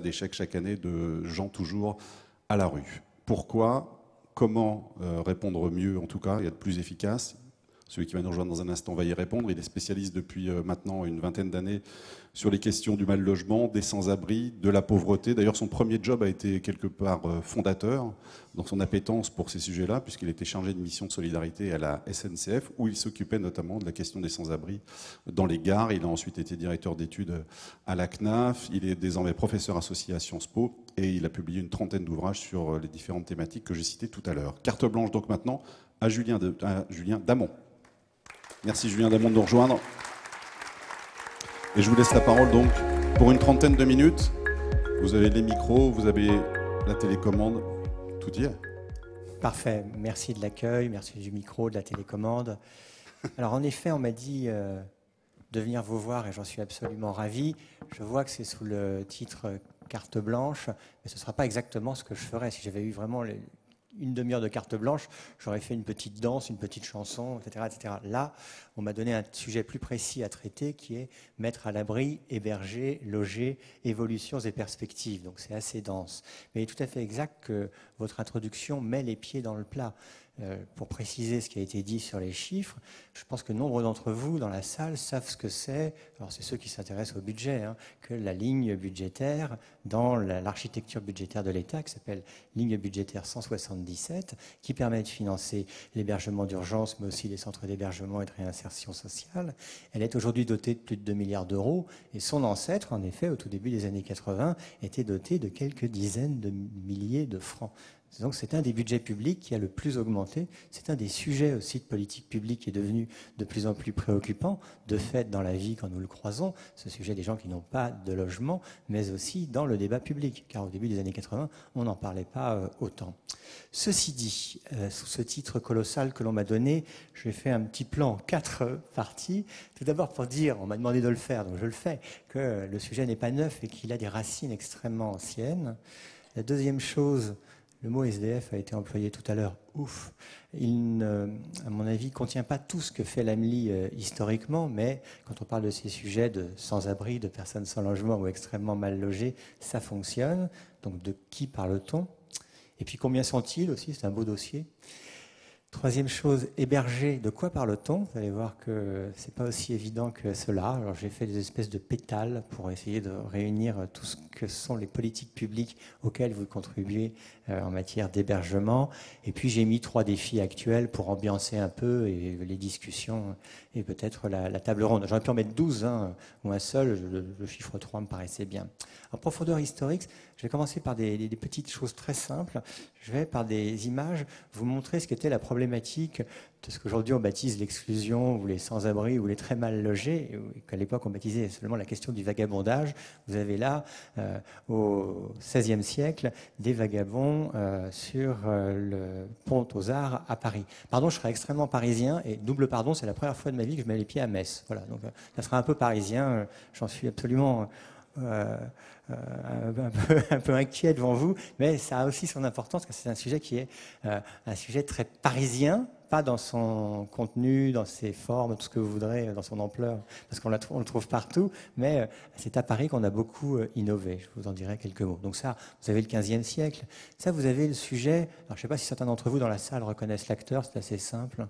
d'échecs chaque année de gens toujours à la rue. Pourquoi? Comment répondre mieux, en tout cas, et être plus efficace? Celui qui va nous rejoindre dans un instant va y répondre. Il est spécialiste depuis maintenant une vingtaine d'années sur les questions du mal-logement, des sans-abri, de la pauvreté. D'ailleurs, son premier job a été quelque part fondateur dans son appétence pour ces sujets-là, puisqu'il était chargé de mission de solidarité à la SNCF, où il s'occupait notamment de la question des sans-abri dans les gares. Il a ensuite été directeur d'études à la CNAF. Il est désormais professeur associé à Sciences Po et il a publié une trentaine d'ouvrages sur les différentes thématiques que j'ai citées tout à l'heure. Carte blanche donc maintenant à Julien Damon. Merci Julien Damon de nous rejoindre. Et je vous laisse la parole donc pour une trentaine de minutes. Vous avez les micros, vous avez la télécommande, tout y est. Parfait, merci de l'accueil, merci du micro, de la télécommande. Alors en effet, on m'a dit de venir vous voir et j'en suis absolument ravi. Je vois que c'est sous le titre carte blanche, mais ce ne sera pas exactement ce que je ferais. Si j'avais eu vraiment une demi-heure de carte blanche, j'aurais fait une petite danse, une petite chanson, etc., etc. Là, on m'a donné un sujet plus précis à traiter qui est mettre à l'abri, héberger, loger, évolutions et perspectives. Donc c'est assez dense. Mais il est tout à fait exact que votre introduction met les pieds dans le plat. Pour préciser ce qui a été dit sur les chiffres, je pense que nombre d'entre vous dans la salle savent ce que c'est, alors c'est ceux qui s'intéressent au budget, que la ligne budgétaire dans l'architecture budgétaire de l'État, qui s'appelle ligne budgétaire 177, qui permet de financer l'hébergement d'urgence, mais aussi les centres d'hébergement et de réinsertion sociale. Elle est aujourd'hui dotée de plus de 2 milliards d'euros, et son ancêtre, en effet, au tout début des années 80, était doté de quelques dizaines de milliers de francs. Donc c'est un des budgets publics qui a le plus augmenté. C'est un des sujets aussi de politique publique qui est devenu de plus en plus préoccupant, de fait dans la vie quand nous le croisons, ce sujet des gens qui n'ont pas de logement, mais aussi dans le débat public, car au début des années 80, on n'en parlait pas autant. Ceci dit, sous ce titre colossal que l'on m'a donné, j'ai fait un petit plan en 4 parties. Tout d'abord pour dire, on m'a demandé de le faire, donc je le fais, que le sujet n'est pas neuf et qu'il a des racines extrêmement anciennes. La deuxième chose, le mot SDF a été employé tout à l'heure. Ouf. Il, à mon avis, ne contient pas tout ce que fait l'AMLI historiquement, mais quand on parle de ces sujets de sans-abri, de personnes sans logement ou extrêmement mal logées, ça fonctionne. Donc de qui parle-t-on? Et puis combien sont-ils aussi? C'est un beau dossier. Troisième chose, héberger, de quoi parle-t-on? Vous allez voir que ce n'est pas aussi évident que cela. Alors j'ai fait des espèces de pétales pour essayer de réunir tout ce que sont les politiques publiques auxquelles vous contribuez en matière d'hébergement. Et puis j'ai mis 3 défis actuels pour ambiancer un peu et les discussions et peut-être la table ronde. J'aurais pu en mettre 12 ou un seul, le chiffre 3 me paraissait bien. En profondeur historique, je vais commencer par des petites choses très simples. Je vais, par des images, vous montrer ce qu'était la problématique de ce qu'aujourd'hui on baptise l'exclusion ou les sans-abri ou les très mal logés, qu'à l'époque on baptisait seulement la question du vagabondage. Vous avez là, au XVIe siècle, des vagabonds sur le pont aux Arts à Paris. Pardon, je serai extrêmement parisien, et double pardon, c'est la première fois de ma vie que je mets les pieds à Metz. Voilà, donc ça sera un peu parisien, j'en suis absolument... un peu inquiet devant vous, mais ça a aussi son importance, parce que c'est un sujet qui est un sujet très parisien, pas dans son contenu, dans ses formes, tout ce que vous voudrez, dans son ampleur, parce qu'on le trouve partout, mais c'est à Paris qu'on a beaucoup innové. Je vous en dirai quelques mots. Donc ça, vous avez le XVe siècle. Ça, vous avez le sujet, alors je ne sais pas si certains d'entre vous dans la salle reconnaissent l'acteur, c'est assez simple.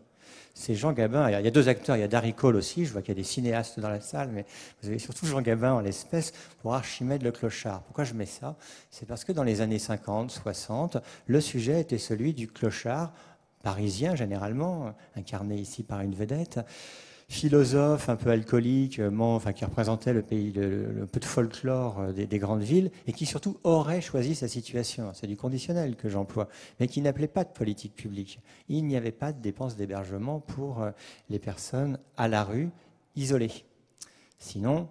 C'est Jean Gabin. Il y a 2 acteurs, il y a Darry Cole aussi, je vois qu'il y a des cinéastes dans la salle, mais vous avez surtout Jean Gabin en l'espèce pour Archimède le clochard. Pourquoi je mets ça? C'est parce que dans les années 50, 60, le sujet était celui du clochard parisien généralement, incarné ici par une vedette, philosophe un peu alcoolique, qui représentait le pays, le peu de folklore des grandes villes, et qui surtout aurait choisi sa situation. C'est du conditionnel que j'emploie, mais qui n'appelait pas de politique publique. Il n'y avait pas de dépenses d'hébergement pour les personnes à la rue, isolées. Sinon,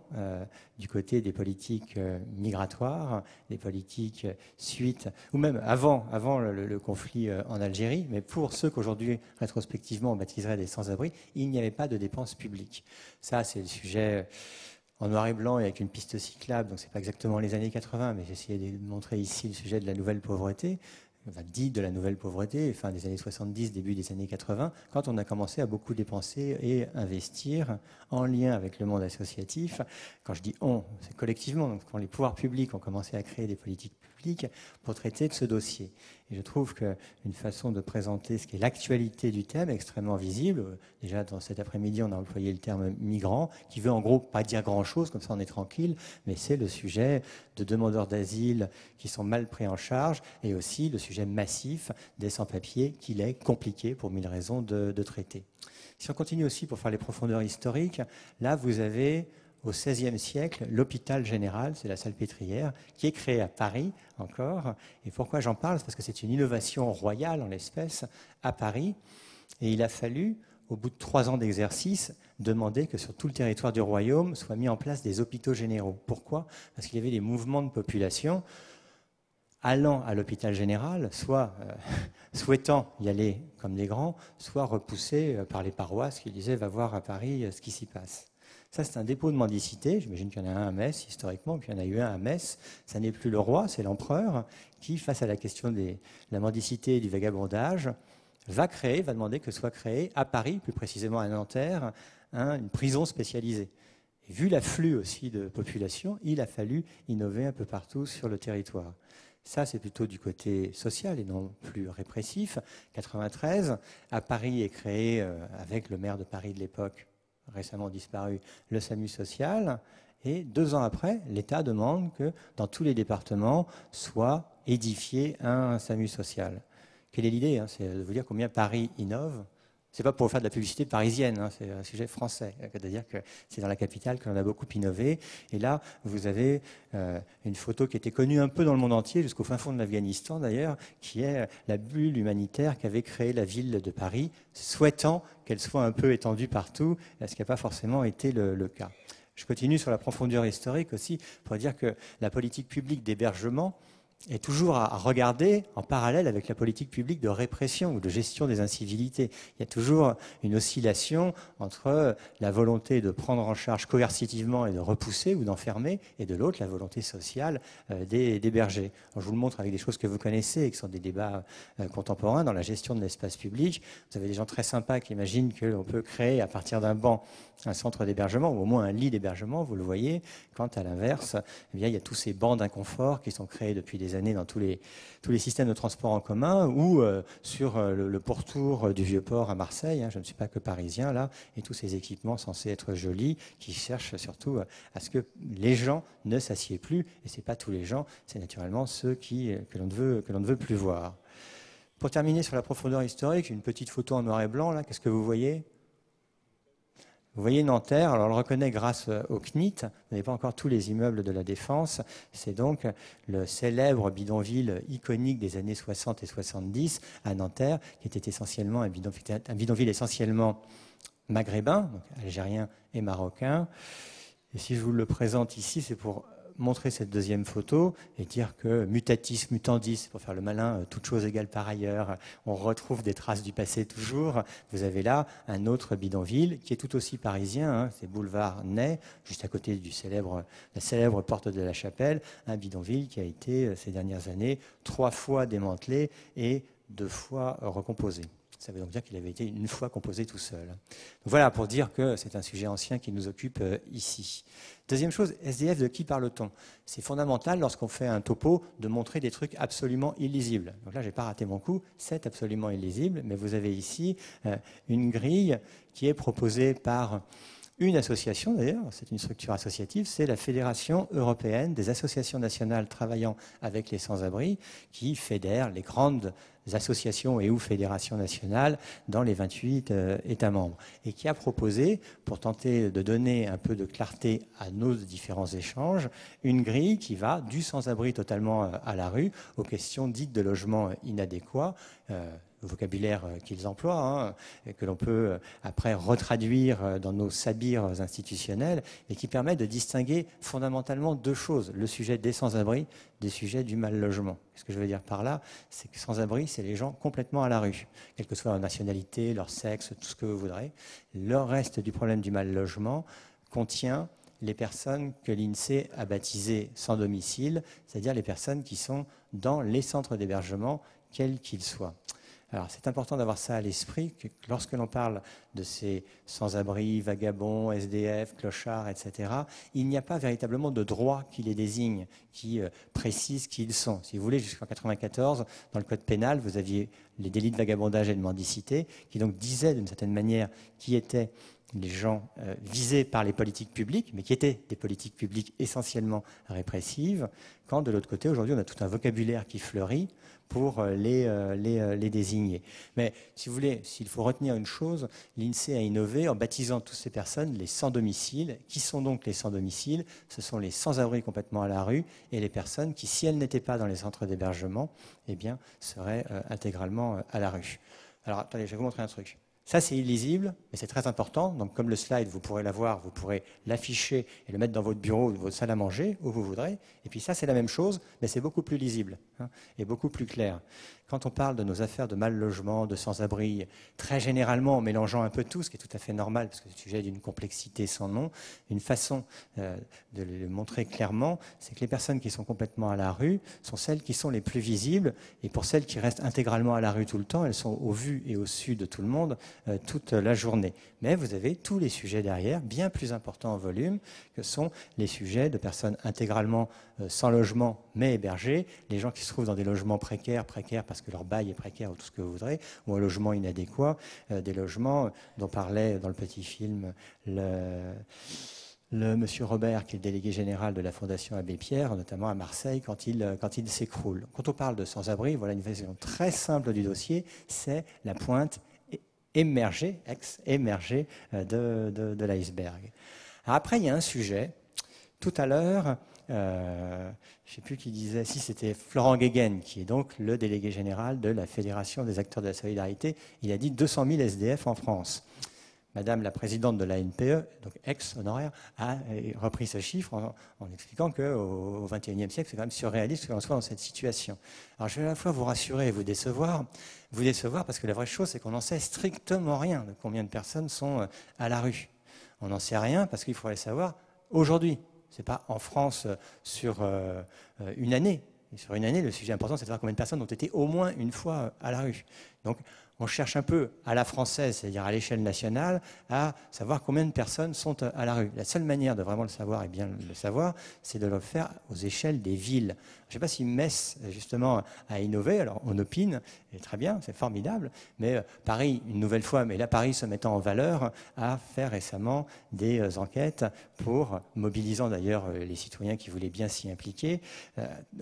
du côté des politiques migratoires, des politiques suite, ou même avant le conflit en Algérie, mais pour ceux qu'aujourd'hui, rétrospectivement, on baptiserait des sans-abri, il n'y avait pas de dépenses publiques. Ça, c'est le sujet en noir et blanc et avec une piste cyclable, donc ce n'est pas exactement les années 80, mais j'ai essayé de montrer ici le sujet de la nouvelle pauvreté. dit de la nouvelle pauvreté, fin des années 70, début des années 80, quand on a commencé à beaucoup dépenser et investir en lien avec le monde associatif. Quand je dis on, c'est collectivement, donc quand les pouvoirs publics ont commencé à créer des politiques publiques pour traiter de ce dossier. Et je trouve qu'une façon de présenter ce qui est l'actualité du thème est extrêmement visible. Déjà, dans cet après-midi, on a employé le terme migrant, qui veut en gros pas dire grand-chose, comme ça on est tranquille, mais c'est le sujet de demandeurs d'asile qui sont mal pris en charge, et aussi le sujet massif des sans-papiers qu'il est compliqué, pour mille raisons, de traiter. Si on continue aussi pour faire les profondeurs historiques, là vous avez au XVIe siècle l'hôpital général, c'est la Salpêtrière, qui est créé à Paris encore. Et pourquoi j'en parle? C'est parce que c'est une innovation royale en l'espèce à Paris. Et il a fallu, au bout de 3 ans d'exercice, demander que sur tout le territoire du royaume soient mis en place des hôpitaux généraux. Pourquoi? Parce qu'il y avait des mouvements de population allant à l'hôpital général, soit souhaitant y aller comme des grands, soit repoussés par les paroisses qui disaient « va voir à Paris ce qui s'y passe ». Ça, c'est un dépôt de mendicité. J'imagine qu'il y en a un à Metz, historiquement, puis il y en a eu un à Metz. Ça n'est plus le roi, c'est l'empereur qui, face à la question de la mendicité et du vagabondage, va demander que soit créée à Paris, plus précisément à Nanterre, une prison spécialisée. Et vu l'afflux aussi de population, il a fallu innover un peu partout sur le territoire. Ça, c'est plutôt du côté social et non plus répressif. 93, à Paris est créé, avec le maire de Paris de l'époque, récemment disparu, le SAMU social. Et 2 ans après, l'État demande que dans tous les départements soit édifié un SAMU social. Quelle est l'idée? C'est de vous dire combien Paris innove. C'est pas pour faire de la publicité parisienne, c'est un sujet français. C'est-à-dire que c'est dans la capitale qu'on a beaucoup innové. Et là, vous avez une photo qui était connue un peu dans le monde entier, jusqu'au fin fond de l'Afghanistan d'ailleurs, qui est la bulle humanitaire qu'avait créée la ville de Paris, souhaitant qu'elle soit un peu étendue partout, ce qui n'a pas forcément été le cas. Je continue sur la profondeur historique aussi, pour dire que la politique publique d'hébergement est toujours à regarder en parallèle avec la politique publique de répression ou de gestion des incivilités. Il y a toujours une oscillation entre la volonté de prendre en charge coercitivement et de repousser ou d'enfermer, et de l'autre, la volonté sociale d'héberger. Je vous le montre avec des choses que vous connaissez et qui sont des débats contemporains dans la gestion de l'espace public. Vous avez des gens très sympas qui imaginent qu'on peut créer à partir d'un banc un centre d'hébergement, ou au moins un lit d'hébergement, vous le voyez, quand à l'inverse, eh bien, il y a tous ces bancs d'inconfort qui sont créés depuis des années dans tous les systèmes de transport en commun, ou sur le pourtour du Vieux-Port à Marseille, je ne suis pas que parisien là, et tous ces équipements censés être jolis, qui cherchent surtout à ce que les gens ne s'assiedent plus, et ce n'est pas tous les gens, c'est naturellement ceux que l'on ne veut plus voir. Pour terminer sur la profondeur historique, une petite photo en noir et blanc, là, qu'est-ce que vous voyez ? Vous voyez Nanterre, alors on le reconnaît grâce au CNIT, vous n'avez pas encore tous les immeubles de la Défense, c'est donc le célèbre bidonville iconique des années 60 et 70 à Nanterre, qui était essentiellement un bidonville essentiellement maghrébin, donc algérien et marocain. Et si je vous le présente ici, c'est pour montrer cette deuxième photo et dire que mutatis mutandis, pour faire le malin, toute chose égale par ailleurs, on retrouve des traces du passé toujours. Vous avez là un autre bidonville qui est tout aussi parisien, c'est boulevard Ney, juste à côté la célèbre porte de la Chapelle, un bidonville qui a été ces dernières années 3 fois démantelé et 2 fois recomposé. Ça veut donc dire qu'il avait été une fois composé tout seul. Donc voilà, pour dire que c'est un sujet ancien qui nous occupe ici. Deuxième chose, SDF, de qui parle-t-on? C'est fondamental lorsqu'on fait un topo de montrer des trucs absolument illisibles. Donc là, je n'ai pas raté mon coup, c'est absolument illisible, mais vous avez ici une grille qui est proposée par une association d'ailleurs, c'est une structure associative, c'est la Fédération européenne des associations nationales travaillant avec les sans-abri, qui fédère les grandes associations et ou fédérations nationales dans les 28 États membres, et qui a proposé, pour tenter de donner un peu de clarté à nos différents échanges, une grille qui va du sans-abri totalement à la rue aux questions dites de logement inadéquat, le vocabulaire qu'ils emploient, et que l'on peut après retraduire dans nos sabirs institutionnels, et qui permet de distinguer fondamentalement 2 choses, le sujet des sans-abri des sujets du mal-logement. Ce que je veux dire par là, c'est que sans-abri, c'est les gens complètement à la rue, quelle que soit leur nationalité, leur sexe, tout ce que vous voudrez. Le reste du problème du mal-logement contient les personnes que l'INSEE a baptisées sans domicile, c'est-à-dire les personnes qui sont dans les centres d'hébergement quel qu'il soit. Alors, c'est important d'avoir ça à l'esprit, que lorsque l'on parle de ces sans-abri, vagabonds, SDF, clochards, etc., il n'y a pas véritablement de droit qui les désigne, qui précise qui ils sont. Si vous voulez, jusqu'en 1994, dans le code pénal, vous aviez les délits de vagabondage et de mendicité, qui donc disaient d'une certaine manière qui étaient les gens visés par les politiques publiques, mais qui étaient des politiques publiques essentiellement répressives, quand de l'autre côté, aujourd'hui, on a tout un vocabulaire qui fleurit pour les désigner. Mais si vous voulez, s'il faut retenir une chose, l'INSEE a innové en baptisant toutes ces personnes les sans-domicile. Qui sont donc les sans-domicile? Ce sont les sans-abri complètement à la rue et les personnes qui, si elles n'étaient pas dans les centres d'hébergement, eh bien, seraient intégralement à la rue. Alors, attendez, je vais vous montrer un truc. Ça, c'est illisible, mais c'est très important. Donc, comme le slide, vous pourrez l'avoir, vous pourrez l'afficher et le mettre dans votre bureau ou votre salle à manger, où vous voudrez. Et puis ça, c'est la même chose, mais c'est beaucoup plus lisible et beaucoup plus clair. Quand on parle de nos affaires de mal logement, de sans-abri, très généralement en mélangeant un peu tout, ce qui est tout à fait normal, parce que le sujet est d'une complexité sans nom, une façon de le montrer clairement, c'est que les personnes qui sont complètement à la rue sont celles qui sont les plus visibles. Et pour celles qui restent intégralement à la rue tout le temps, elles sont au vu et au su de tout le monde toute la journée. Mais vous avez tous les sujets derrière, bien plus importants en volume, que sont les sujets de personnes intégralement sans logement, mais hébergées, les gens qui se trouvent dans des logements précaires parce que leur bail est précaire ou tout ce que vous voudrez, ou un logement inadéquat, des logements dont parlait dans le petit film le monsieur Robert, qui est le délégué général de la Fondation Abbé Pierre, notamment à Marseille, quand il s'écroule. Quand on parle de sans-abri, voilà une version très simple du dossier, c'est la pointe émergée, ex-émergée de l'iceberg. Après, il y a un sujet. Tout à l'heure, je ne sais plus qui disait, si c'était Florent Guéguen, qui est donc le délégué général de la Fédération des acteurs de la solidarité, il a dit 200 000 SDF en France. Madame la présidente de l'ANPE, donc ex-honoraire, a repris ce chiffre en expliquant qu'au XXIe siècle, c'est quand même surréaliste que l'on soit dans cette situation. Alors je vais à la fois vous rassurer et vous décevoir parce que la vraie chose, c'est qu'on n'en sait strictement rien de combien de personnes sont à la rue. On n'en sait rien parce qu'il faudrait le savoir aujourd'hui. Ce n'est pas en France sur une année. Et sur une année, le sujet important, c'est de savoir combien de personnes ont été au moins une fois à la rue. Donc, on cherche un peu à la française, c'est-à-dire à l'échelle nationale, à savoir combien de personnes sont à la rue. La seule manière de vraiment le savoir et bien le savoir, c'est de le faire aux échelles des villes. Je ne sais pas si Metz, justement, a innové. Alors, on opine, et très bien, c'est formidable, mais Paris, une nouvelle fois, mais là, Paris se mettant en valeur, a fait récemment des enquêtes pour, mobilisant d'ailleurs les citoyens qui voulaient bien s'y impliquer,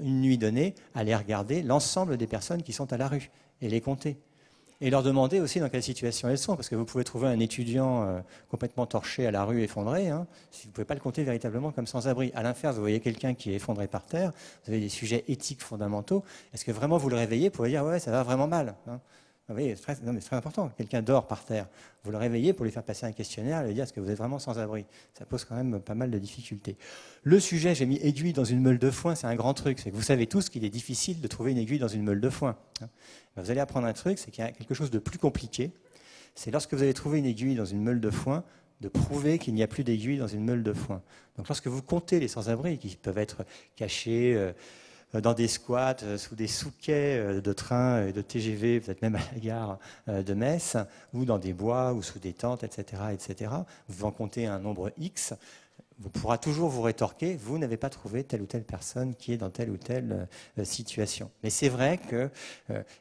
une nuit donnée, aller regarder l'ensemble des personnes qui sont à la rue et les compter. Et leur demander aussi dans quelle situation elles sont, parce que vous pouvez trouver un étudiant complètement torché à la rue, effondré, si vous ne pouvez pas le compter véritablement comme sans-abri. À l'inverse, vous voyez quelqu'un qui est effondré par terre, vous avez des sujets éthiques fondamentaux, est-ce que vraiment vous le réveillez pour lui dire « ouais, ça va vraiment mal ». Vous voyez, c'est très important. Quelqu'un dort par terre. Vous le réveillez pour lui faire passer un questionnaire et lui dire est-ce que vous êtes vraiment sans abri. Ça pose quand même pas mal de difficultés. Le sujet, j'ai mis aiguille dans une meule de foin, c'est un grand truc. C'est que vous savez tous qu'il est difficile de trouver une aiguille dans une meule de foin. Vous allez apprendre un truc, c'est qu'il y a quelque chose de plus compliqué. C'est lorsque vous allez trouver une aiguille dans une meule de foin, de prouver qu'il n'y a plus d'aiguille dans une meule de foin. Donc lorsque vous comptez les sans-abri, qui peuvent être cachés dans des squats, sous des sous-quais de train et de TGV, peut-être même à la gare de Metz, ou dans des bois, ou sous des tentes, etc., etc. Vous en comptez un nombre X, vous pourra toujours vous rétorquer, vous n'avez pas trouvé telle ou telle personne qui est dans telle ou telle situation. Mais c'est vrai que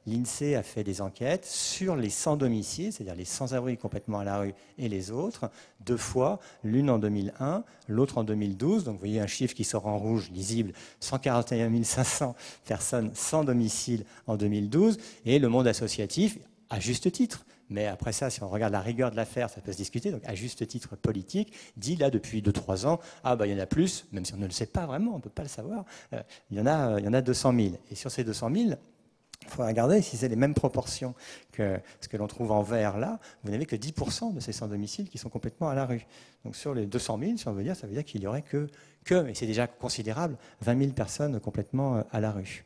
l'INSEE a fait des enquêtes sur les sans-domicile, c'est-à-dire les sans-abri complètement à la rue et les autres, 2 fois, l'une en 2001, l'autre en 2012. Donc vous voyez un chiffre qui sort en rouge, lisible, 141 500 personnes sans domicile en 2012, et le monde associatif, à juste titre, mais après ça, si on regarde la rigueur de l'affaire, ça peut se discuter, donc à juste titre politique, dit là depuis 2-3 ans, il y en a plus, même si on ne le sait pas vraiment, on ne peut pas le savoir, il y en a 200 000. Et sur ces 200 000, il faut regarder si c'est les mêmes proportions que ce que l'on trouve en vert là, vous n'avez que 10% de ces sans-domicile qui sont complètement à la rue. Donc sur les 200 000, si on veut dire, ça veut dire qu'il n'y aurait que, et c'est déjà considérable, 20 000 personnes complètement à la rue.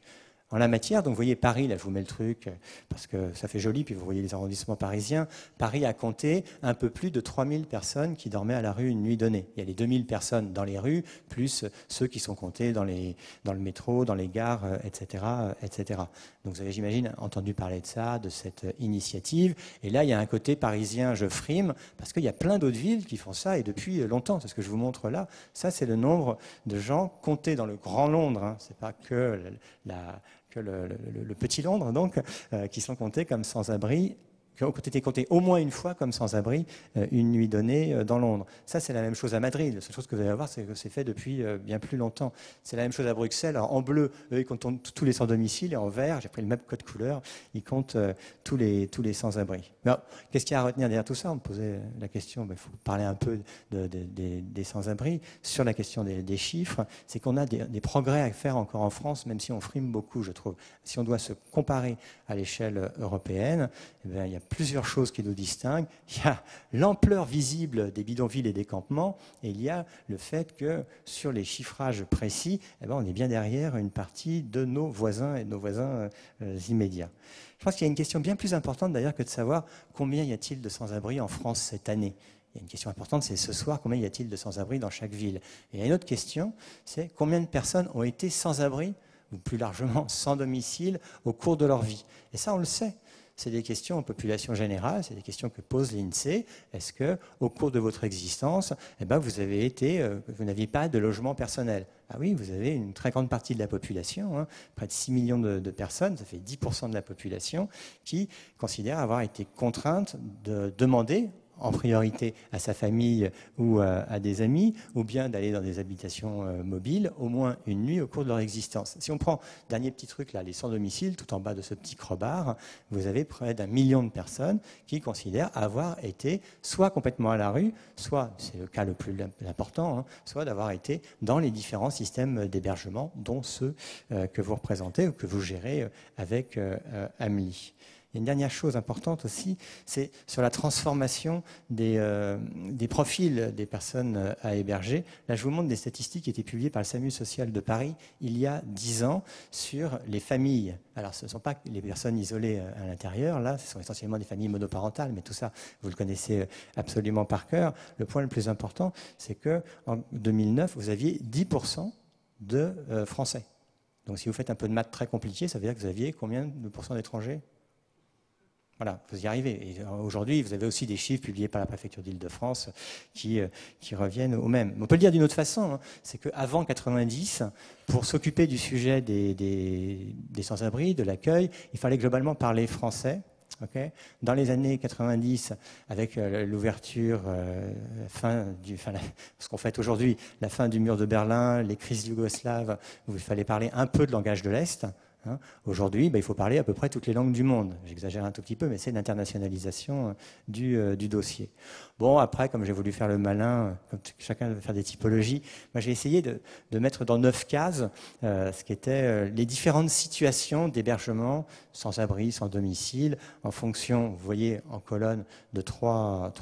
En la matière, donc vous voyez Paris, là je vous mets le truc parce que ça fait joli, puis vous voyez les arrondissements parisiens. Paris a compté un peu plus de 3000 personnes qui dormaient à la rue une nuit donnée. Il y a les 2000 personnes dans les rues, plus ceux qui sont comptés dans le métro, dans les gares, etc., etc. Donc vous avez, j'imagine, entendu parler de ça, de cette initiative. Et là, il y a un côté parisien, je frime, parce qu'il y a plein d'autres villes qui font ça, et depuis longtemps. C'est ce que je vous montre là. Ça, c'est le nombre de gens comptés dans le Grand Londres. Hein. C'est pas que le petit Londres, donc, qui sont comptés comme sans-abri, qui ont été comptés au moins une fois comme sans-abri une nuit donnée dans Londres. Ça, c'est la même chose à Madrid. La seule chose que vous allez voir, c'est que c'est fait depuis bien plus longtemps. C'est la même chose à Bruxelles. Alors, en bleu, eux, ils comptent tous les sans-domicile, et en vert, j'ai pris le même code couleur, ils comptent tous les sans-abri. Qu'est-ce qu'il y a à retenir derrière tout ça? On me posait la question, il faut parler un peu des sans-abri. Sur la question des chiffres, c'est qu'on a des progrès à faire encore en France, même si on frime beaucoup, je trouve. Si on doit se comparer à l'échelle européenne, eh bien, il y a plusieurs choses qui nous distinguent. Il y a l'ampleur visible des bidonvilles et des campements, et il y a le fait que sur les chiffrages précis, eh bien, on est bien derrière une partie de nos voisins et de nos voisins immédiats. Je pense qu'il y a une question bien plus importante d'ailleurs que de savoir combien y a-t-il de sans-abri en France cette année. Il y a une question importante, c'est ce soir, combien y a-t-il de sans-abri dans chaque ville? Et il y a une autre question, c'est combien de personnes ont été sans-abri, ou plus largement sans domicile, au cours de leur vie. Et ça, on le sait. C'est des questions en population générale, c'est des questions que pose l'INSEE. Est-ce qu'au cours de votre existence, vous n'aviez pas de logement personnel? Ah oui, vous avez une très grande partie de la population, hein, près de 6 millions de personnes, ça fait 10% de la population, qui considèrent avoir été contraintes de demander en priorité à sa famille ou à des amis, ou bien d'aller dans des habitations mobiles, au moins une nuit au cours de leur existence. Si on prend, dernier petit truc là, les sans-domicile, tout en bas de ce petit crobard, vous avez près d'1 million de personnes qui considèrent avoir été soit complètement à la rue, soit, c'est le cas le plus important, hein, soit d'avoir été dans les différents systèmes d'hébergement, dont ceux que vous représentez ou que vous gérez avec Amelie. Il y a une dernière chose importante aussi, c'est sur la transformation des profils des personnes à héberger. Là, je vous montre des statistiques qui étaient publiées par le SAMU social de Paris il y a 10 ans sur les familles. Alors, ce ne sont pas les personnes isolées à l'intérieur, là, ce sont essentiellement des familles monoparentales, mais tout ça, vous le connaissez absolument par cœur. Le point le plus important, c'est qu'en 2009, vous aviez 10% de Français. Donc, si vous faites un peu de maths très compliqué, ça veut dire que vous aviez combien de pourcents d'étrangers ? Voilà, vous y arrivez. Et aujourd'hui, vous avez aussi des chiffres publiés par la préfecture d'Île-de-France qui reviennent au même. On peut le dire d'une autre façon, hein, c'est qu'avant 90, pour s'occuper du sujet des sans-abri, de l'accueil, il fallait globalement parler français. Okay. Dans les années 90, avec l'ouverture, ce qu'on fait aujourd'hui, la fin du mur de Berlin, les crises yougoslaves, où il fallait parler un peu de langage de l'Est. Hein. Aujourd'hui, il faut parler à peu près toutes les langues du monde. J'exagère un tout petit peu, mais c'est l'internationalisation du dossier. Bon, après, comme j'ai voulu faire le malin, comme chacun veut faire des typologies, moi j'ai essayé de mettre dans 9 cases ce qui était les différentes situations d'hébergement sans abri, sans domicile, en fonction, vous voyez, en colonne de trois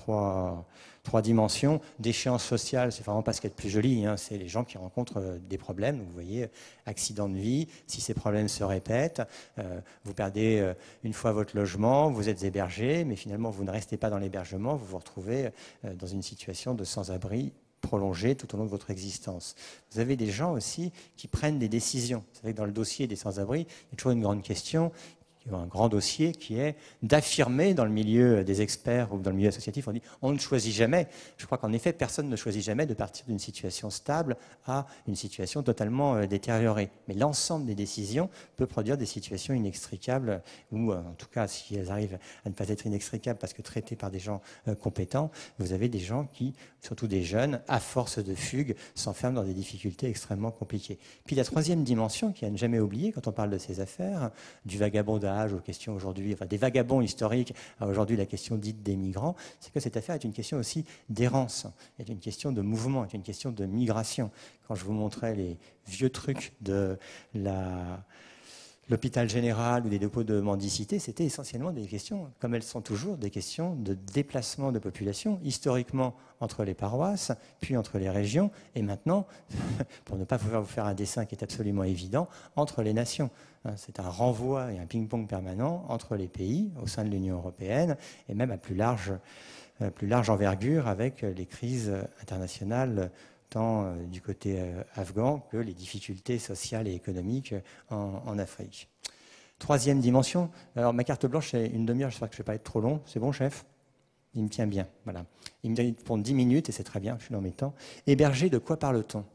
dimensions. D'échéance sociale, c'est vraiment pas ce qui est le plus joli, hein, c'est les gens qui rencontrent des problèmes. Donc, vous voyez, accident de vie, si ces problèmes se répètent, vous perdez une fois votre logement, vous êtes hébergé, mais finalement vous ne restez pas dans l'hébergement, vous vous retrouvez dans une situation de sans-abri prolongée tout au long de votre existence. Vous avez des gens aussi qui prennent des décisions. Vous savez que dans le dossier des sans-abri, il y a toujours une grande question, un grand dossier qui est d'affirmer dans le milieu des experts ou dans le milieu associatif, on dit on ne choisit jamais. Je crois qu'en effet, personne ne choisit jamais de partir d'une situation stable à une situation totalement détériorée. Mais l'ensemble des décisions peut produire des situations inextricables, ou en tout cas, si elles arrivent à ne pas être inextricables parce que traitées par des gens compétents, vous avez des gens qui, surtout des jeunes, à force de fugue, s'enferment dans des difficultés extrêmement compliquées. Puis la troisième dimension, qui est à ne jamais oublier quand on parle de ces affaires, du vagabondage, aux questions aujourd'hui, enfin des vagabonds historiques, à aujourd'hui la question dite des migrants, c'est que cette affaire est une question aussi d'errance, est une question de mouvement, est une question de migration. Quand je vous montrais les vieux trucs de l'hôpital général ou des dépôts de mendicité, c'était essentiellement des questions, comme elles sont toujours, des questions de déplacement de population, historiquement entre les paroisses, puis entre les régions, et maintenant, pour ne pas vous faire un dessin qui est absolument évident, entre les nations. C'est un renvoi et un ping-pong permanent entre les pays au sein de l'Union européenne, et même à plus large envergure avec les crises internationales tant du côté afghan que les difficultés sociales et économiques en Afrique. Troisième dimension, alors ma carte blanche c'est une demi-heure, j'espère que je ne vais pas être trop long, c'est bon chef? Il me tient bien, voilà. Il me dit pour 10 minutes, et c'est très bien, je suis dans mes temps. Héberger, de quoi parle-t-on?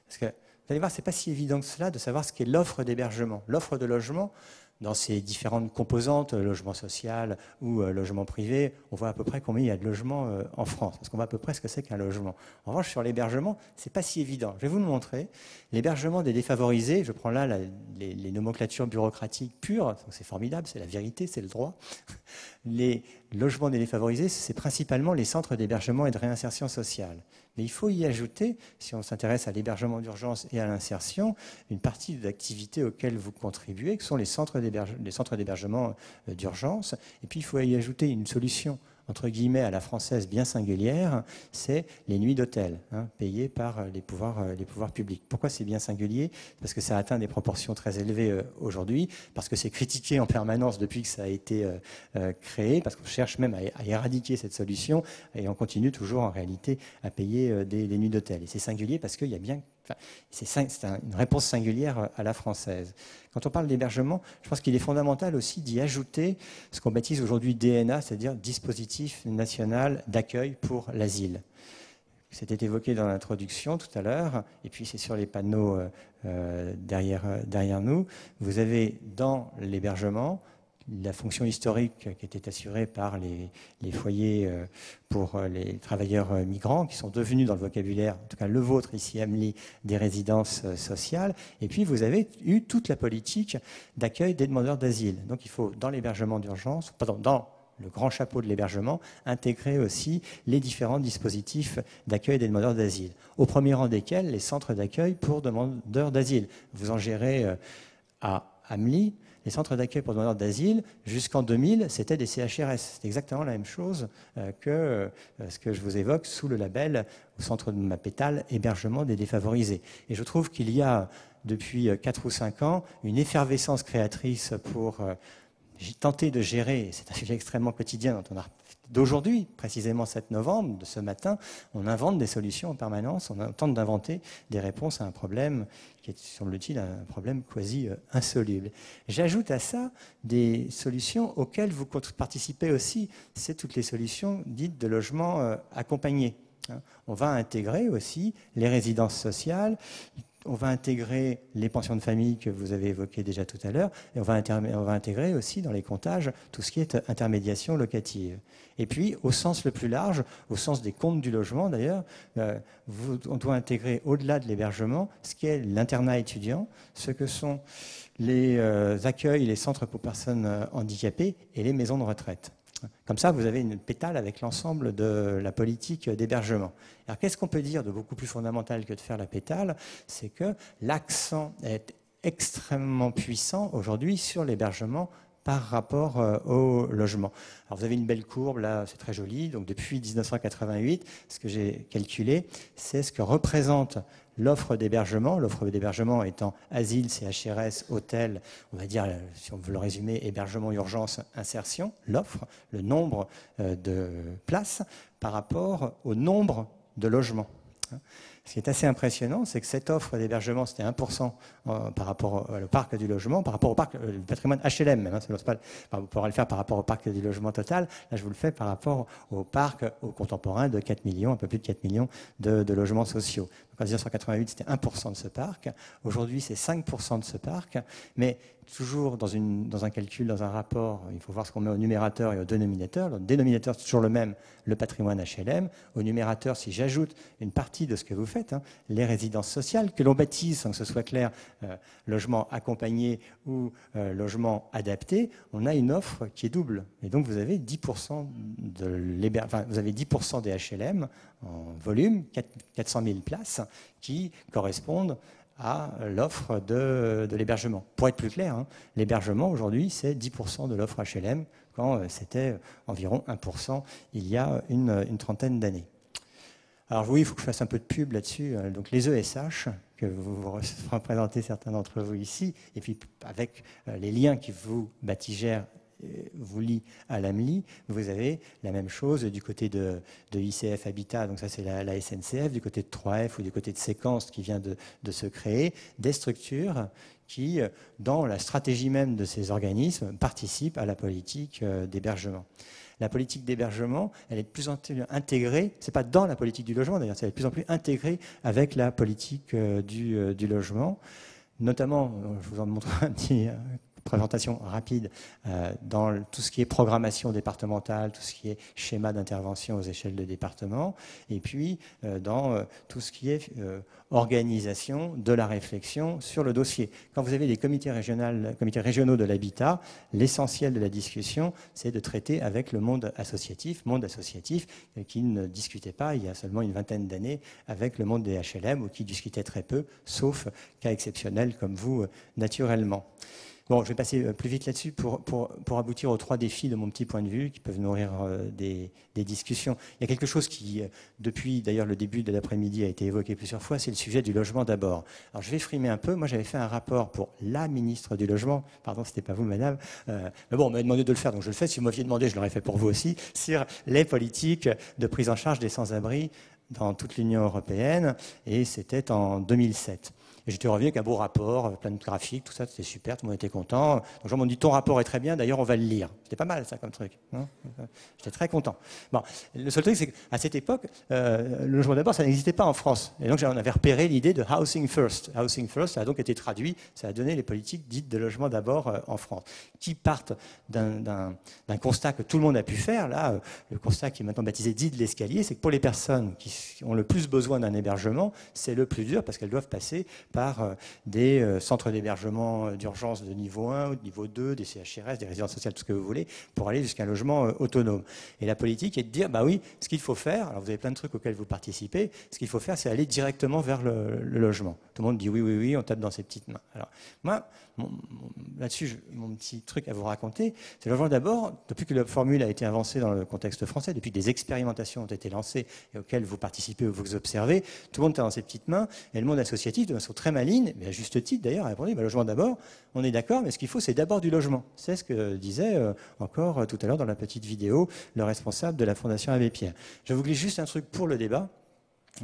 Parce que vous allez voir, ce n'est pas si évident que cela de savoir ce qu'est l'offre d'hébergement. L'offre de logement, dans ses différentes composantes, logement social ou logement privé, on voit à peu près combien il y a de logements en France, parce qu'on voit à peu près ce que c'est qu'un logement. En revanche, sur l'hébergement, ce n'est pas si évident. Je vais vous le montrer. L'hébergement des défavorisés, je prends là les nomenclatures bureaucratiques pures, c'est formidable, c'est la vérité, c'est le droit. Les logements des défavorisés, c'est principalement les centres d'hébergement et de réinsertion sociale. Mais il faut y ajouter, si on s'intéresse à l'hébergement d'urgence et à l'insertion, une partie de l'activité auxquelles vous contribuez, que sont les centres d'hébergement d'urgence. Et puis il faut y ajouter une solution, entre guillemets, à la française bien singulière, c'est les nuits d'hôtel, payées par les pouvoirs publics. Pourquoi c'est bien singulier? Parce que ça atteint des proportions très élevées aujourd'hui, parce que c'est critiqué en permanence depuis que ça a été créé, parce qu'on cherche même à éradiquer cette solution, et on continue toujours en réalité à payer des nuits d'hôtel. Et c'est singulier parce qu'il y a bien... c'est une réponse singulière à la française. Quand on parle d'hébergement, je pense qu'il est fondamental aussi d'y ajouter ce qu'on baptise aujourd'hui DNA, c'est-à-dire Dispositif national d'accueil pour l'asile. C'était évoqué dans l'introduction tout à l'heure, et puis c'est sur les panneaux derrière nous. Vous avez dans l'hébergement la fonction historique qui était assurée par les foyers pour les travailleurs migrants, qui sont devenus dans le vocabulaire, en tout cas le vôtre ici, Amélie, des résidences sociales. Et puis vous avez eu toute la politique d'accueil des demandeurs d'asile. Donc il faut, dans l'hébergement d'urgence, pardon, dans le grand chapeau de l'hébergement, intégrer aussi les différents dispositifs d'accueil des demandeurs d'asile. Au premier rang desquels, les centres d'accueil pour demandeurs d'asile. Vous en gérez à Amélie. Les centres d'accueil pour demandeurs d'asile, jusqu'en 2000, c'était des CHRS. C'est exactement la même chose que ce que je vous évoque sous le label, au centre de ma pétale, hébergement des défavorisés. Et je trouve qu'il y a, depuis 4 ou 5 ans, une effervescence créatrice pour tenter de gérer, c'est un sujet extrêmement quotidien dont on a d'aujourd'hui, précisément 7 novembre, de ce matin, on invente des solutions en permanence, on tente d'inventer des réponses à un problème qui est, semble-t-il, un problème quasi insoluble. J'ajoute à ça des solutions auxquelles vous participez aussi, c'est toutes les solutions dites de logement accompagné. On va intégrer aussi les résidences sociales, on va intégrer les pensions de famille que vous avez évoquées déjà tout à l'heure, et on va intégrer aussi dans les comptages tout ce qui est intermédiation locative. Et puis, au sens le plus large, au sens des comptes du logement d'ailleurs, on doit intégrer au-delà de l'hébergement ce qu'est l'internat étudiant, ce que sont les accueils, les centres pour personnes handicapées et les maisons de retraite. Comme ça, vous avez une pétale avec l'ensemble de la politique d'hébergement. Alors, qu'est-ce qu'on peut dire de beaucoup plus fondamental que de faire la pétale? C'est que l'accent est extrêmement puissant aujourd'hui sur l'hébergement par rapport au logement. Alors, vous avez une belle courbe, là, c'est très joli. Donc, depuis 1988, ce que j'ai calculé, c'est ce que représente l'offre d'hébergement étant asile, CHRS, hôtel, on va dire, si on veut le résumer, hébergement, urgence, insertion, l'offre, le nombre de places par rapport au nombre de logements. Ce qui est assez impressionnant, c'est que cette offre d'hébergement, c'était 1% par rapport au parc du logement, par rapport au parc du patrimoine HLM, même, vous pourrez le faire par rapport au parc du logement total, là je vous le fais par rapport au parc au contemporain de 4 millions, un peu plus de 4 millions de logements sociaux. Donc en 1988, c'était 1% de ce parc, aujourd'hui c'est 5% de ce parc, mais toujours dans un calcul, dans un rapport, il faut voir ce qu'on met au numérateur et au dénominateur. Le dénominateur, c'est toujours le même, le patrimoine HLM. Au numérateur, si j'ajoute une partie de ce que vous faites, les résidences sociales, que l'on baptise, sans que ce soit clair, logement accompagné ou logement adapté, on a une offre qui est double. Et donc vous avez 10% vous avez 10% des HLM en volume, 400 000 places, qui correspondent à l'offre de l'hébergement. Pour être plus clair, hein, l'hébergement aujourd'hui, c'est 10% de l'offre HLM, quand c'était environ 1% il y a une trentaine d'années. Alors oui, il faut que je fasse un peu de pub là-dessus. Donc les ESH, que vous représentez certains d'entre vous ici, et puis avec les liens qui vous baptigèrent, vous lient à l'AMLI, vous avez la même chose du côté de ICF Habitat, donc ça c'est la SNCF, du côté de 3F ou du côté de Séquence qui vient de se créer, des structures qui, dans la stratégie même de ces organismes, participent à la politique d'hébergement. La politique d'hébergement, elle est de plus en plus intégrée, c'est pas dans la politique du logement d'ailleurs, c'est de plus en plus intégrée avec la politique du logement. Notamment, je vous en montre un petit présentation rapide dans tout ce qui est programmation départementale, tout ce qui est schéma d'intervention aux échelles de département, et puis dans tout ce qui est organisation de la réflexion sur le dossier. Quand vous avez des comités régionaux de l'habitat, l'essentiel de la discussion, c'est de traiter avec le monde associatif qui ne discutait pas il y a seulement une vingtaine d'années avec le monde des HLM, ou qui discutait très peu, sauf cas exceptionnels comme vous, naturellement. Bon, je vais passer plus vite là-dessus pour aboutir aux 3 défis de mon petit point de vue qui peuvent nourrir des discussions. Il y a quelque chose qui, depuis d'ailleurs le début de l'après-midi, a été évoqué plusieurs fois, c'est le sujet du logement d'abord. Alors je vais frimer un peu. Moi, j'avais fait un rapport pour la ministre du Logement. Pardon, c'était pas vous, madame. Mais bon, on m'a demandé de le faire, donc je le fais. Si vous m'aviez demandé, je l'aurais fait pour vous aussi, sur les politiques de prise en charge des sans-abri dans toute l'Union européenne, et c'était en 2007. Et j'étais revenu avec un beau rapport, plein de graphiques, tout ça, c'était super, tout le monde était content. Donc les gens m'ont dit, ton rapport est très bien, d'ailleurs on va le lire. C'était pas mal ça comme truc. Hein, j'étais très content. Bon, le seul truc, c'est qu'à cette époque, le logement d'abord, ça n'existait pas en France. Et donc on avait repéré l'idée de Housing First. Housing First, ça a donc été traduit, ça a donné les politiques dites de logement d'abord en France, qui partent d'un constat que tout le monde a pu faire. Là, le constat qui est maintenant baptisé dit de l'escalier, c'est que pour les personnes qui ont le plus besoin d'un hébergement, c'est le plus dur parce qu'elles doivent passer par des centres d'hébergement d'urgence de niveau 1 ou de niveau 2, des CHRS, des résidences sociales, tout ce que vous voulez, pour aller jusqu'à un logement autonome. Et la politique est de dire, bah oui, ce qu'il faut faire, alors vous avez plein de trucs auxquels vous participez, ce qu'il faut faire, c'est aller directement vers le logement. Tout le monde dit oui, oui, oui, on tape dans ses petites mains. Alors, moi, là-dessus, mon petit truc à vous raconter, c'est le logement d'abord, depuis que la formule a été avancée dans le contexte français, depuis que des expérimentations ont été lancées et auxquelles vous participez ou vous observez, tout le monde est dans ses petites mains, et le monde associatif, de façon très maligne, mais à juste titre d'ailleurs, a répondu, bah, le logement d'abord, on est d'accord, mais ce qu'il faut, c'est d'abord du logement. C'est ce que disait encore tout à l'heure dans la petite vidéo le responsable de la Fondation Abbé Pierre. Je vous glisse juste un truc pour le débat.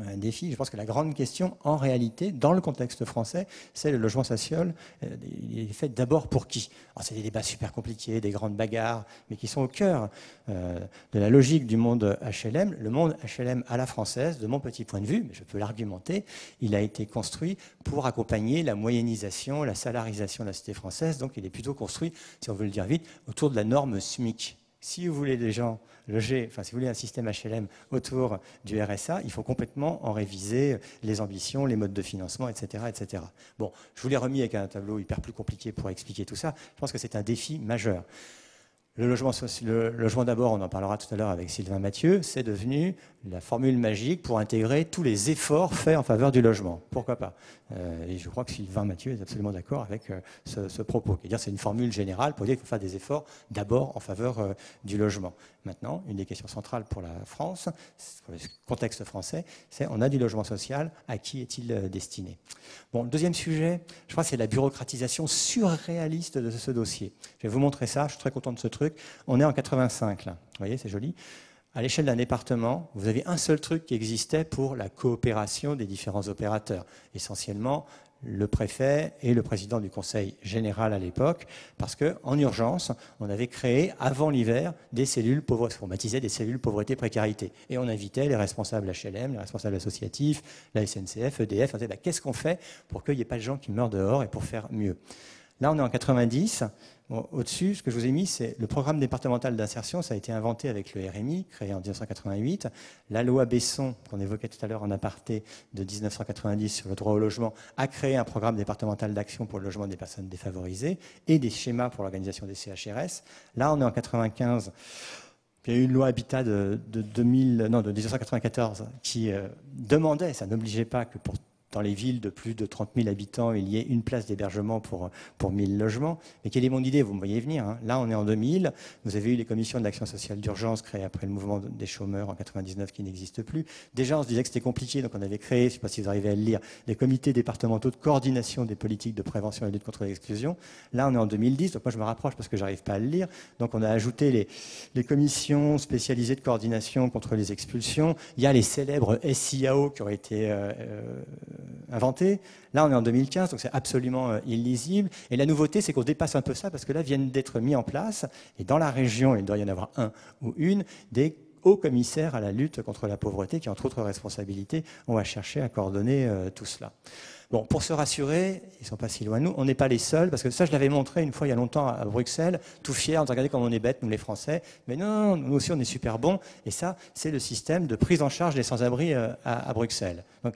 Un défi, je pense que la grande question, en réalité, dans le contexte français, c'est le logement social. Il est fait d'abord pour qui? C'est des débats super compliqués, des grandes bagarres, mais qui sont au cœur de la logique du monde HLM. Le monde HLM à la française, de mon petit point de vue, mais je peux l'argumenter, il a été construit pour accompagner la moyennisation, la salarisation de la cité française. Donc il est plutôt construit, si on veut le dire vite, autour de la norme SMIC. Si vous voulez des gens loger, enfin si vous voulez un système HLM autour du RSA, il faut complètement en réviser les ambitions, les modes de financement, etc., etc. Bon, je vous l'ai remis avec un tableau hyper plus compliqué pour expliquer tout ça. Je pense que c'est un défi majeur. Le logement d'abord, on en parlera tout à l'heure avec Sylvain Mathieu, c'est devenu la formule magique pour intégrer tous les efforts faits en faveur du logement. Pourquoi pas? Et je crois que Sylvain Mathieu est absolument d'accord avec ce propos. C'est-à-dire c'est une formule générale pour dire qu'il faut faire des efforts d'abord en faveur du logement. Maintenant, une des questions centrales pour la France, pour le contexte français, c'est on a du logement social, à qui est-il destiné? Bon, le deuxième sujet, je crois que c'est la bureaucratisation surréaliste de ce dossier. Je vais vous montrer ça, je suis très content de ce truc. On est en 85, là. Vous voyez, c'est joli. À l'échelle d'un département, vous avez un seul truc qui existait pour la coopération des différents opérateurs, essentiellement le préfet et le président du conseil général à l'époque, parce qu'en urgence, on avait créé, avant l'hiver, des cellules pauvreté, on baptisait des cellules pauvreté-précarité. Et on invitait les responsables HLM, les responsables associatifs, la SNCF, EDF, on disait, qu'est-ce qu'on fait pour qu'il n'y ait pas de gens qui meurent dehors et pour faire mieux? Là, on est en 90. Bon, au-dessus, ce que je vous ai mis, c'est le programme départemental d'insertion. Ça a été inventé avec le RMI, créé en 1988. La loi Besson, qu'on évoquait tout à l'heure en aparté, de 1990 sur le droit au logement, a créé un programme départemental d'action pour le logement des personnes défavorisées et des schémas pour l'organisation des CHRS. Là, on est en 95. Il y a eu une loi Habitat de 1994 qui demandait, ça n'obligeait pas que pour dans les villes de plus de 30 000 habitants, il y ait une place d'hébergement pour 1000 logements. Mais quelle est mon idée? Vous me voyez venir. Hein. Là, on est en 2000. Vous avez eu les commissions de l'action sociale d'urgence créées après le mouvement des chômeurs en 99 qui n'existe plus. Déjà, on se disait que c'était compliqué, donc on avait créé, je ne sais pas si vous arrivez à le lire, des comités départementaux de coordination des politiques de prévention et de lutte contre l'exclusion. Là, on est en 2010, donc moi je me rapproche parce que je n'arrive pas à le lire. Donc on a ajouté les commissions spécialisées de coordination contre les expulsions. Il y a les célèbres SIAO qui ont été inventés. Là, on est en 2015, donc c'est absolument illisible. Et la nouveauté, c'est qu'on dépasse un peu ça, parce que là, viennent d'être mis en place, et dans la région, il doit y en avoir un ou une, des hauts commissaires à la lutte contre la pauvreté, qui, entre autres responsabilités, on va chercher à coordonner tout cela. Bon, pour se rassurer, ils ne sont pas si loin de nous, on n'est pas les seuls, parce que ça, je l'avais montré une fois il y a longtemps à Bruxelles, tout fier, on disait, regardez comme on est bêtes, nous les Français, mais non, nous aussi on est super bons, et ça, c'est le système de prise en charge des sans-abri à Bruxelles. Donc,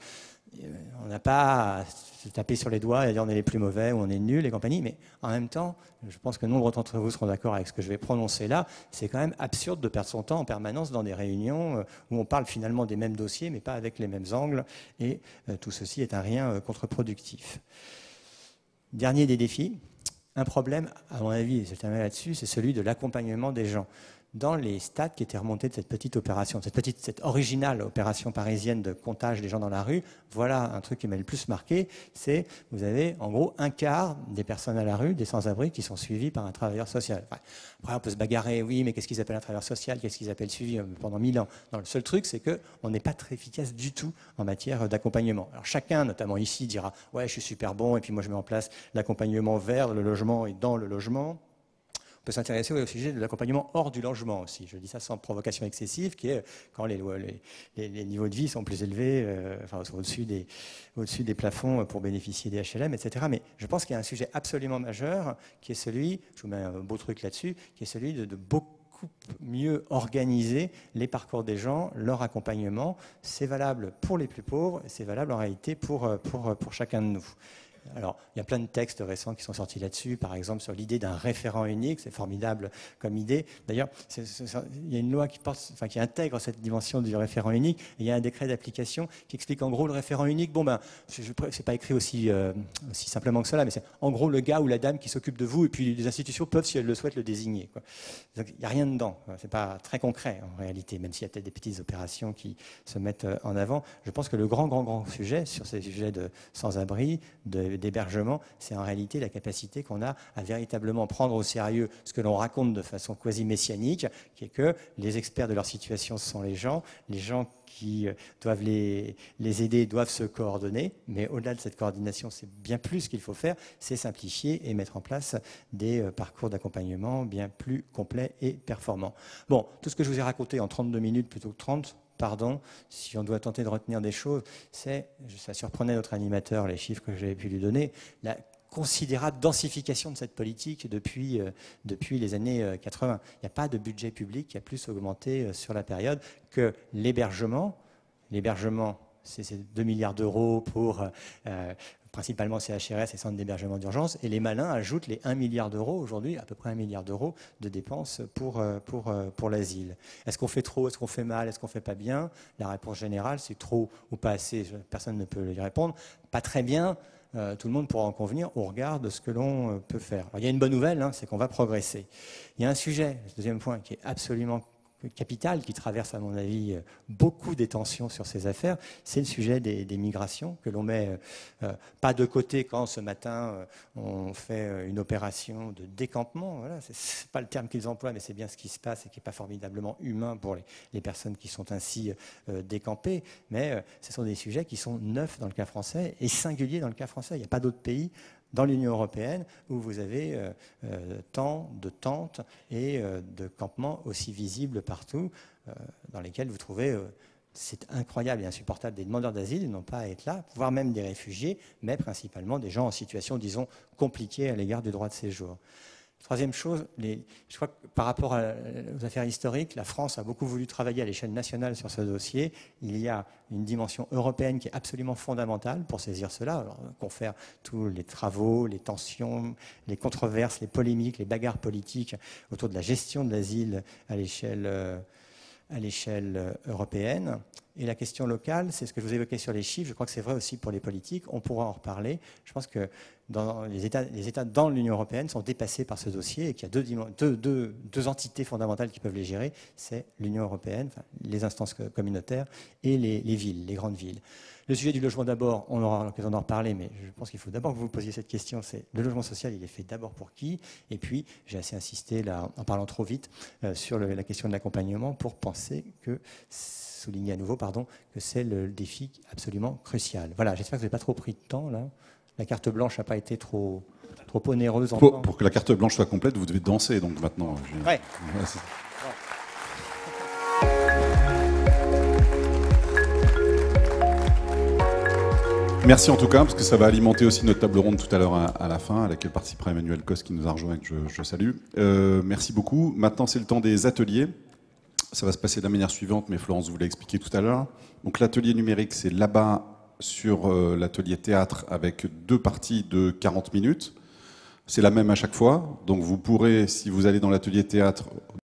on n'a pas à se taper sur les doigts et à dire on est les plus mauvais ou on est nuls et compagnie, mais en même temps, je pense que nombre d'entre vous seront d'accord avec ce que je vais prononcer là, c'est quand même absurde de perdre son temps en permanence dans des réunions où on parle finalement des mêmes dossiers mais pas avec les mêmes angles, et tout ceci est un rien contre-productif. Dernier des défis, un problème, à mon avis, et je termine là-dessus, c'est celui de l'accompagnement des gens. Dans les stats qui étaient remontés de cette petite opération, cette originale opération parisienne de comptage des gens dans la rue, voilà un truc qui m'a le plus marqué, c'est vous avez en gros un quart des personnes à la rue, des sans-abri, qui sont suivis par un travailleur social. Enfin, après on peut se bagarrer, oui, mais qu'est-ce qu'ils appellent un travailleur social, qu'est-ce qu'ils appellent suivi pendant 1000 ans? Non, le seul truc, c'est qu'on n'est pas très efficace du tout en matière d'accompagnement. Alors chacun, notamment ici, dira, ouais, je suis super bon, et puis moi je mets en place l'accompagnement vers le logement et dans le logement. On peut s'intéresser au sujet de l'accompagnement hors du logement aussi. Je dis ça sans provocation excessive, qui est quand les niveaux de vie sont plus élevés, enfin, sont au-dessus des plafonds pour bénéficier des HLM, etc. Mais je pense qu'il y a un sujet absolument majeur, qui est celui, je vous mets un beau truc là-dessus, qui est celui de beaucoup mieux organiser les parcours des gens, leur accompagnement. C'est valable pour les plus pauvres, et c'est valable en réalité pour chacun de nous. Alors, il y a plein de textes récents qui sont sortis là-dessus, par exemple sur l'idée d'un référent unique, c'est formidable comme idée. D'ailleurs, il y a une loi qui intègre cette dimension du référent unique, et il y a un décret d'application qui explique en gros le référent unique. Bon, ben, c'est pas écrit aussi simplement que cela, mais c'est en gros le gars ou la dame qui s'occupe de vous, et puis les institutions peuvent, si elles le souhaitent, le désigner, quoi. Donc, il n'y a rien dedans, c'est pas très concret en réalité, même s'il y a peut-être des petites opérations qui se mettent en avant. Je pense que le grand sujet sur ces sujets de sans-abri, d'hébergement, c'est en réalité la capacité qu'on a à véritablement prendre au sérieux ce que l'on raconte de façon quasi messianique, qui est que les experts de leur situation, ce sont les gens qui doivent les aider doivent se coordonner, mais au-delà de cette coordination, c'est bien plus ce qu'il faut faire, c'est simplifier et mettre en place des parcours d'accompagnement bien plus complets et performants. Bon, tout ce que je vous ai raconté en 32 minutes plutôt que 30, pardon, si on doit tenter de retenir des choses, ça surprenait notre animateur, les chiffres que j'avais pu lui donner, la considérable densification de cette politique depuis les années 80. Il n'y a pas de budget public qui a plus augmenté sur la période que l'hébergement. L'hébergement, c'est 2 milliards d'euros pour principalement CHRS et centres d'hébergement d'urgence, et les malins ajoutent les 1 milliard d'euros aujourd'hui, à peu près 1 milliard d'euros de dépenses pour l'asile. Est-ce qu'on fait trop, est-ce qu'on fait mal, est-ce qu'on fait pas bien? La réponse générale, c'est trop ou pas assez, personne ne peut y répondre. Pas très bien, tout le monde pourra en convenir au regard de ce que l'on peut faire. Alors, il y a une bonne nouvelle, hein, c'est qu'on va progresser. Il y a un sujet, le deuxième point, qui est absolument capital, qui traverse à mon avis beaucoup des tensions sur ces affaires, c'est le sujet des migrations, que l'on met pas de côté quand ce matin on fait une opération de décampement. Voilà, c'est pas le terme qu'ils emploient, mais c'est bien ce qui se passe et qui n'est pas formidablement humain pour les personnes qui sont ainsi décampées. Mais ce sont des sujets qui sont neufs dans le cas français et singuliers dans le cas français. Il n'y a pas d'autre pays dans l'Union européenne où vous avez tant de tentes et de campements aussi visibles partout, dans lesquels vous trouvez, c'est incroyable et insupportable, des demandeurs d'asile, ils n'ont pas à être là, voire même des réfugiés, mais principalement des gens en situation, disons, compliquée à l'égard du droit de séjour. Troisième chose, je crois que par rapport aux affaires historiques, la France a beaucoup voulu travailler à l'échelle nationale sur ce dossier. Il y a une dimension européenne qui est absolument fondamentale pour saisir cela. Alors, confère tous les travaux, les tensions, les controverses, les polémiques, les bagarres politiques autour de la gestion de l'asile à l'échelle européenne. Et la question locale, c'est ce que je vous évoquais sur les chiffres, je crois que c'est vrai aussi pour les politiques, on pourra en reparler. Je pense que les États dans l'Union européenne sont dépassés par ce dossier et qu'il y a deux entités fondamentales qui peuvent les gérer, c'est l'Union européenne, enfin, les instances communautaires et les villes, les grandes villes. Le sujet du logement d'abord, on aura l'occasion d'en reparler, mais je pense qu'il faut d'abord que vous posiez cette question, c'est le logement social, il est fait d'abord pour qui? Et puis, j'ai assez insisté, là, en parlant trop vite, sur la question de l'accompagnement pour penser que, souligner à nouveau, pardon, que c'est le défi absolument crucial. Voilà, j'espère que vous n'avez pas trop pris de temps, là. La carte blanche n'a pas été trop onéreuse en temps. Pour que la carte blanche soit complète, vous devez danser, donc maintenant. Ouais. Merci en tout cas, parce que ça va alimenter aussi notre table ronde tout à l'heure à la fin, à laquelle participera Emmanuel Cos qui nous a rejoint et que je salue. Merci beaucoup. Maintenant, c'est le temps des ateliers. Ça va se passer de la manière suivante, mais Florence vous l'a expliqué tout à l'heure. Donc l'atelier numérique, c'est là-bas sur l'atelier théâtre avec 2 parties de 40 minutes. C'est la même à chaque fois. Donc vous pourrez, si vous allez dans l'atelier théâtre,